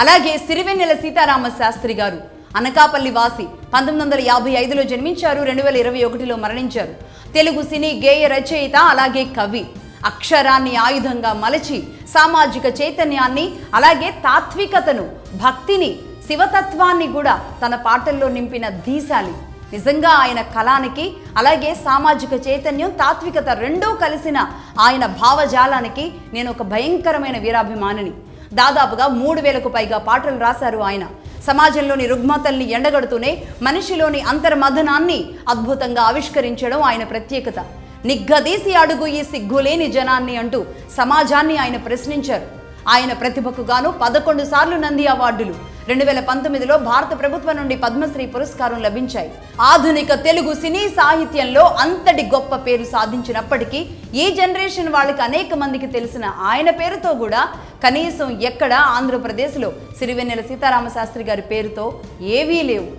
అలాగే సిరివెన్నెల సీతారామ శాస్త్రి గారు అనకాపల్లి వాసి, 1955లో జన్మించారు, 2021లో మరణించారు. తెలుగు సినీ గేయ రచయిత, అలాగే కవి. అక్షరాన్ని ఆయుధంగా మలచి సామాజిక చైతన్యాన్ని, అలాగే తాత్వికతను, భక్తిని, శివతత్వాన్ని కూడా తన పాటల్లో నింపిన ధీశాలి. నిజంగా ఆయన కళానికి, అలాగే సామాజిక చైతన్యం, తాత్వికత రెండూ కలిసిన ఆయన భావజాలానికి నేను ఒక భయంకరమైన వీరాభిమానిని. దాదాపుగా 3000కు పైగా పాటలు రాశారు ఆయన. సమాజంలోని రుగ్మతల్ని ఎండగడుతూనే మనిషిలోని అంతర్మథనాన్ని అద్భుతంగా ఆవిష్కరించడం ఆయన ప్రత్యేకత. నిగ్గదీసి అడుగు ఈ సిగ్గులేని జనాన్ని అంటూ సమాజాన్ని ఆయన ప్రశ్నించారు. ఆయన ప్రతిభకు గాను 11 సార్లు నంది అవార్డులు, 2019లో భారత ప్రభుత్వం నుండి పద్మశ్రీ పురస్కారం లభించాయి. ఆధునిక తెలుగు సినీ సాహిత్యంలో అంతటి గొప్ప పేరు సాధించినప్పటికీ ఈ జనరేషన్ వాళ్ళకి అనేక మందికి తెలిసిన ఆయన పేరుతో కూడా కనీసం ఎక్కడ ఆంధ్రప్రదేశ్లో సిరివెన్నెల సీతారామ శాస్త్రి గారి పేరుతో ఏవీ లేవు.